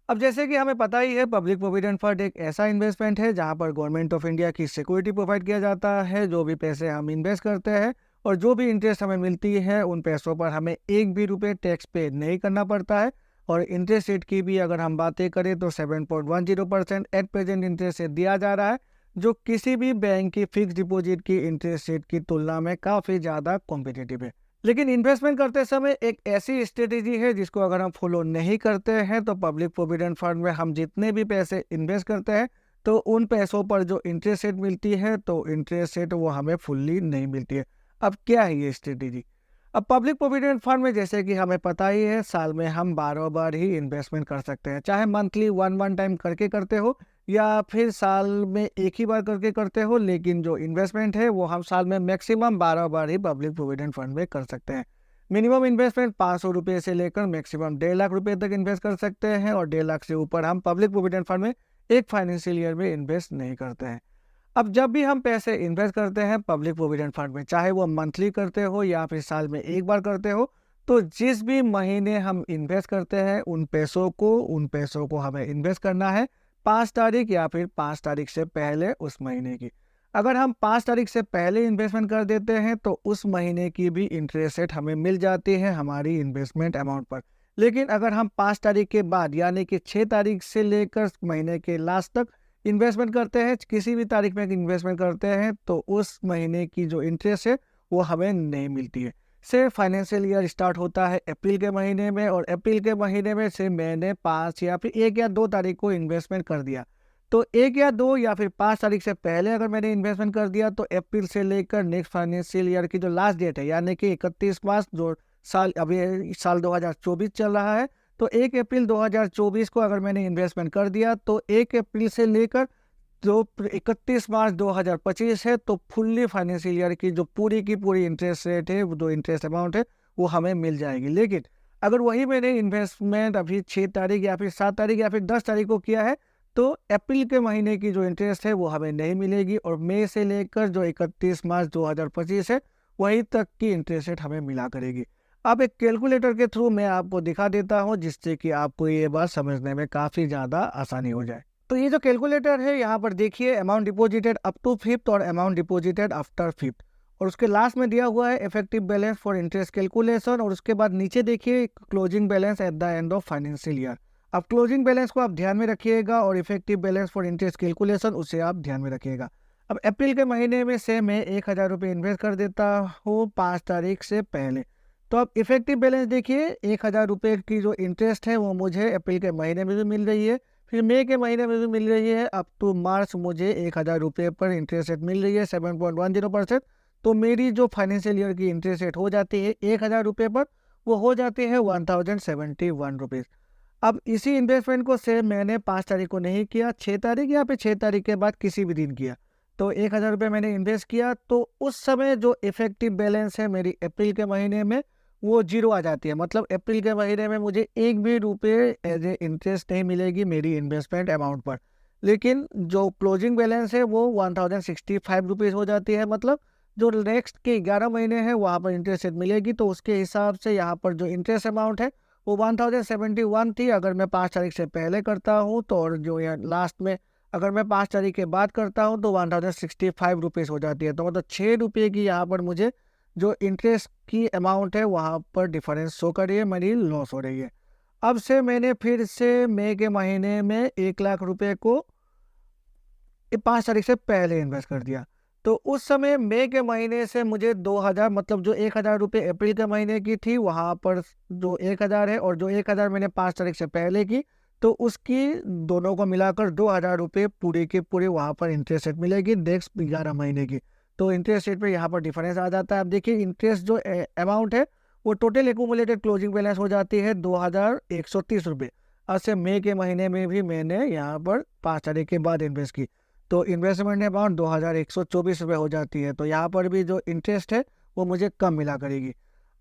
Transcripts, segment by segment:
अब जैसे कि हमें पता ही है, पब्लिक प्रोविडेंट फंड एक ऐसा इन्वेस्टमेंट है जहां पर गवर्नमेंट ऑफ इंडिया की सिक्योरिटी प्रोवाइड किया जाता है। जो भी पैसे हम इन्वेस्ट करते हैं और जो भी इंटरेस्ट हमें मिलती है, उन पैसों पर हमें एक भी रुपये टैक्स पे नहीं करना पड़ता है। और इंटरेस्ट रेट की भी अगर हम बातें करें तो 7.10% एट प्रेजेंट इंटरेस्ट रेट दिया जा रहा है, जो किसी भी बैंक की फिक्स डिपॉजिट की इंटरेस्ट रेट की तुलना में काफ़ी ज़्यादा कॉम्पिटिटिव है। लेकिन इन्वेस्टमेंट करते समय एक ऐसी स्ट्रेटेजी है जिसको अगर हम फॉलो नहीं करते हैं तो पब्लिक प्रोविडेंट फंड में हम जितने भी पैसे इन्वेस्ट करते हैं तो उन पैसों पर जो इंटरेस्ट रेट मिलती है तो इंटरेस्ट रेट वो हमें फुल्ली नहीं मिलती है। अब क्या है ये स्ट्रेटेजी? अब पब्लिक प्रोविडेंट फंड में जैसे कि हमें पता ही है, साल में हम 12 बार ही इन्वेस्टमेंट कर सकते हैं, चाहे मंथली वन टाइम करके करते हो या फिर साल में एक ही बार करके करते हो। लेकिन जो इन्वेस्टमेंट है वो हम साल में मैक्सिमम 12 बार ही पब्लिक प्रोविडेंट फंड में कर सकते हैं। मिनिमम इन्वेस्टमेंट 500 रुपये से लेकर मैक्सिमम 1.5 लाख रुपये तक इन्वेस्ट कर सकते हैं, और 1.5 लाख से ऊपर हम पब्लिक प्रोविडेंट फंड में एक फाइनेंशियल ईयर में इन्वेस्ट नहीं करते हैं। अब जब भी हम पैसे इन्वेस्ट करते हैं पब्लिक प्रोविडेंट फंड में, चाहे वो मंथली करते हो या फिर साल में एक बार करते हो, तो जिस भी महीने हम इन्वेस्ट करते हैं उन पैसों को हमें इन्वेस्ट करना है 5 तारीख या फिर 5 तारीख से पहले उस महीने की। अगर हम 5 तारीख से पहले इन्वेस्टमेंट कर देते हैं तो उस महीने की भी इंटरेस्ट रेट हमें मिल जाती है हमारी इन्वेस्टमेंट अमाउंट पर। लेकिन अगर हम 5 तारीख के बाद यानी कि 6 तारीख से लेकर महीने के लास्ट तक इन्वेस्टमेंट करते हैं, किसी भी तारीख में इन्वेस्टमेंट करते हैं, तो उस महीने की जो इंटरेस्ट है वो हमें नहीं मिलती है। से फाइनेंशियल ईयर स्टार्ट होता है अप्रैल के महीने में, और अप्रैल के महीने में से मैंने 5 या फिर 1 या 2 तारीख को इन्वेस्टमेंट कर दिया, तो 1 या 2 या फिर 5 तारीख से पहले अगर मैंने इन्वेस्टमेंट कर दिया तो अप्रैल से लेकर नेक्स्ट फाइनेंशियल ईयर की जो लास्ट डेट है यानी कि 31 मार्च, जो अभी साल 2024 चल रहा है, तो 1 अप्रैल 2024 को अगर मैंने इन्वेस्टमेंट कर दिया तो 1 अप्रैल से लेकर जो 31 मार्च 2025 है, तो फुल्ली फाइनेंशियल ईयर की जो पूरी की पूरी इंटरेस्ट रेट है, जो इंटरेस्ट अमाउंट है, वो हमें मिल जाएगी। लेकिन अगर वही मैंने इन्वेस्टमेंट अभी 6 तारीख या फिर 7 तारीख या फिर 10 तारीख को किया है, तो अप्रैल के महीने की जो इंटरेस्ट है वो हमें नहीं मिलेगी, और मई से लेकर जो 31 मार्च 2025 है वहीं तक की इंटरेस्ट रेट हमें मिला करेगी। अब एक कैलकुलेटर के थ्रू मैं आपको दिखा देता हूँ जिससे कि आपको ये बात समझने में काफ़ी ज़्यादा आसानी हो जाए। तो ये जो कैलकुलेटर है, यहाँ पर देखिए amount deposited up to fifth और अमाउंट डिपॉजिटेड आफ्टर फिफ्थ, और उसके लास्ट में दिया हुआ है effective balance for interest calculation, और उसके बाद नीचे देखिए closing balance at the end of financial year. अब क्लोजिंग बैलेंस को आप ध्यान में रखिएगा और effective balance for interest calculation उसे आप ध्यान में रखिएगा। अब अप्रैल के महीने में से मैं 1,000 रुपये इन्वेस्ट कर देता हूँ 5 तारीख से पहले, तो अब इफेक्टिव बैलेंस देखिए 1,000 रुपये की जो इंटरेस्ट है वो मुझे अप्रैल के महीने में भी मिल रही है, फिर मई के महीने में भी मिल रही है, अप टू मार्च मुझे 1,000 रुपये पर इंटरेस्ट रेट मिल रही है 7.10%। तो मेरी जो फाइनेंशियल ईयर की इंटरेस्ट रेट हो जाती है 1,000 रुपये पर, वो हो जाती है 1,071 रुपीज़। अब इसी इन्वेस्टमेंट को सेम मैंने 5 तारीख को नहीं किया, 6 तारीख या फिर 6 तारीख के बाद किसी भी दिन किया, तो 1,000 रुपये मैंने इन्वेस्ट किया, तो उस समय जो इफेक्टिव बैलेंस है मेरी अप्रैल के महीने में वो जीरो आ जाती है। मतलब अप्रैल के महीने में मुझे एक भी रुपये एज ए इंटरेस्ट नहीं मिलेगी मेरी इन्वेस्टमेंट अमाउंट पर। लेकिन जो क्लोजिंग बैलेंस है वो 1,065 रुपीज़ हो जाती है। मतलब जो नेक्स्ट के 11 महीने हैं वहाँ पर इंटरेस्ट रेट मिलेगी, तो उसके हिसाब से यहाँ पर जो इंटरेस्ट अमाउंट है वो 1,071 थी अगर मैं 5 तारीख से पहले करता हूँ, तो और जो यहाँ लास्ट में अगर मैं 5 तारीख के बाद करता हूँ तो 1,065 रुपीज़ हो जाती है। तो मतलब 6 रुपये की यहाँ पर मुझे जो इंटरेस्ट की अमाउंट है वहाँ पर डिफरेंस शो कर रही है, मेरी लॉस हो रही है। अब से मैंने फिर से मई के महीने में 1,00,000 रुपये को 5 तारीख से पहले इन्वेस्ट कर दिया, तो उस समय मई के महीने से मुझे 2,000, मतलब जो 1,000 रुपये अप्रैल के महीने की थी वहाँ पर जो 1,000 है, और जो 1,000 मैंने 5 तारीख से पहले की, तो उसकी दोनों को मिलाकर 2,000 रुपये पूरे के पूरे वहाँ पर इंटरेस्ट रेट मिलेगी नेक्स्ट 11 महीने की। तो इंटरेस्ट रेट पे यहाँ पर डिफरेंस आ जाता है। अब देखिए इंटरेस्ट जो अमाउंट है वो टोटल एक्यूमुलेटेड क्लोजिंग बैलेंस हो जाती है 2,130 रुपये। अब से मई के महीने में भी मैंने यहाँ पर 5 तारीख के बाद इन्वेस्ट की, तो इन्वेस्टमेंट अमाउंट 2,124 रुपये हो जाती है। तो यहाँ पर भी जो इंटरेस्ट है वो मुझे कम मिला करेगी।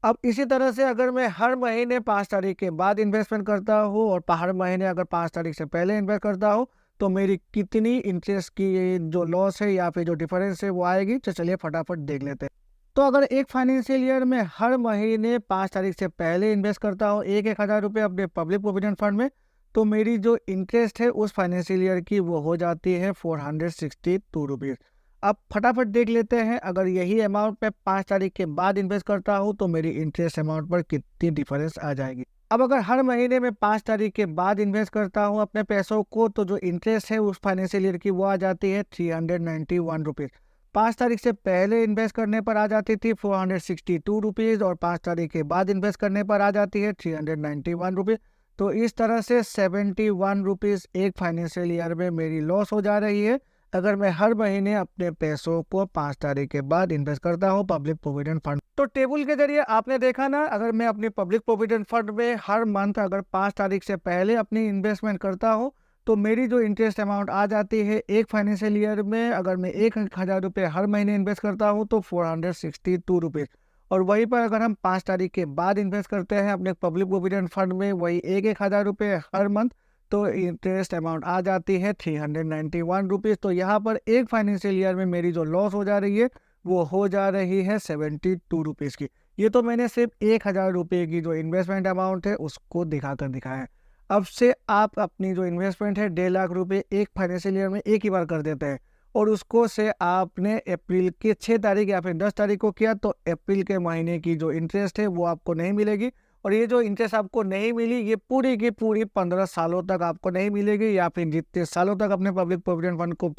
अब इसी तरह से अगर मैं हर महीने 5 तारीख के बाद इन्वेस्टमेंट करता हूँ और हर महीने अगर 5 तारीख से पहले इन्वेस्ट करता हूँ, तो मेरी कितनी इंटरेस्ट की जो लॉस है या फिर जो डिफरेंस है वो आएगी। तो चलिए फटाफट देख लेते हैं। तो अगर एक फाइनेंशियल ईयर में हर महीने 5 तारीख से पहले इन्वेस्ट करता हूँ 1,000 रुपये अपने पब्लिक प्रोविडेंट फंड में, तो मेरी जो इंटरेस्ट है उस फाइनेंशियल ईयर की वो हो जाती है 462 रुपीज़। अब फटाफट देख लेते हैं, अगर यही अमाउंट मैं 5 तारीख के बाद इन्वेस्ट करता हूँ तो मेरी इंटरेस्ट अमाउंट पर कितनी डिफरेंस आ जाएगी। अब अगर हर महीने में 5 तारीख के बाद इन्वेस्ट करता हूँ अपने पैसों को, तो जो इंटरेस्ट है उस फाइनेंशियल ईयर की वो आ जाती है 391 रुपीज़। 5 तारीख से पहले इन्वेस्ट करने पर आ जाती थी 462 रुपीज़ और 5 तारीख के बाद इन्वेस्ट करने पर आ जाती है 391 रुपीज़। तो इस तरह से 71 रुपीज़ एक फाइनेंशियल ईयर में मेरी लॉस हो जा रही है अगर मैं हर महीने अपने पैसों को 5 तारीख के बाद इन्वेस्ट करता हूँ पब्लिक प्रोविडेंट फंड। तो टेबल के जरिए आपने देखा ना, अगर मैं अपनी पब्लिक प्रोविडेंट फंड में हर मंथ अगर 5 तारीख से पहले अपनी इन्वेस्टमेंट करता हूँ तो मेरी जो इंटरेस्ट अमाउंट आ जाती है एक फाइनेंशियल ईयर में, अगर मैं 1,000 रुपये हर महीने इन्वेस्ट करता हूँ तो 462 रुपीज़। और वहीं पर अगर हम 5 तारीख के बाद इन्वेस्ट करते हैं अपने पब्लिक प्रोविडेंट फंड में वही 1,000 रुपये हर मंथ, तो इंटरेस्ट अमाउंट आ जाती है 391 रुपीज़। तो यहाँ पर एक फाइनेंशियल ईयर में मेरी जो लॉस हो जा रही है वो हो जा रही है 72 रुपीज़ की। ये तो मैंने सिर्फ 1,000 रुपये की जो इन्वेस्टमेंट अमाउंट है उसको दिखाकर दिखाया है। अब से आप अपनी जो इन्वेस्टमेंट है 1.5 लाख रुपये एक फाइनेंशियल ईयर में एक ही बार कर देते हैं और उसको से आपने अप्रैल के 6 तारीख या फिर 10 तारीख को किया तो अप्रैल के महीने की जो इंटरेस्ट है वो आपको नहीं मिलेगी। और ये जो इंटरेस्ट आपको नहीं मिली ये पूरी की पूरी 15 सालों तक आपको नहीं मिलेगी, या फिर जितने सालों तक अपने पब्लिक प्रोविडेंट फंड को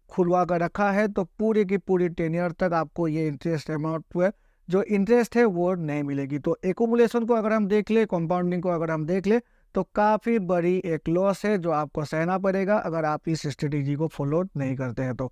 खुलवा कर रखा है तो पूरी की पूरी 10 ईयर तक आपको ये इंटरेस्ट अमाउंट पर जो इंटरेस्ट है वो नहीं मिलेगी। तो एकुमुलेशन को अगर हम देख ले, कंपाउंडिंग को अगर हम देख ले, तो काफ़ी बड़ी एक लॉस है जो आपको सहना पड़ेगा अगर आप इस स्ट्रेटेजी को फॉलो नहीं करते हैं। तो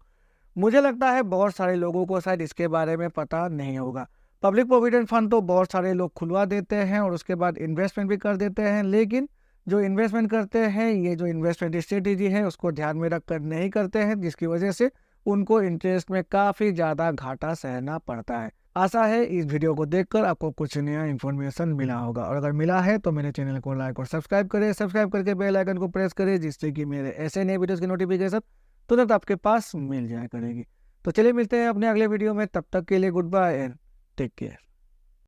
मुझे लगता है बहुत सारे लोगों को शायद इसके बारे में पता नहीं होगा। पब्लिक प्रोविडेंट फंड तो बहुत सारे लोग खुलवा देते हैं और उसके बाद इन्वेस्टमेंट भी कर देते हैं, लेकिन जो इन्वेस्टमेंट करते हैं ये जो इन्वेस्टमेंट स्ट्रेटेजी है उसको ध्यान में रखकर नहीं करते हैं, जिसकी वजह से उनको इंटरेस्ट में काफ़ी ज़्यादा घाटा सहना पड़ता है। आशा है इस वीडियो को देखकर आपको कुछ नया इन्फॉर्मेशन मिला होगा, और अगर मिला है तो मेरे चैनल को लाइक और सब्सक्राइब करें। सब्सक्राइब करके बेल आइकन को प्रेस करें जिससे कि मेरे ऐसे नए वीडियोस की नोटिफिकेशन तुरंत आपके पास मिल जाया करेगी। तो चलिए मिलते हैं अपने अगले वीडियो में, तब तक के लिए good bye and take care.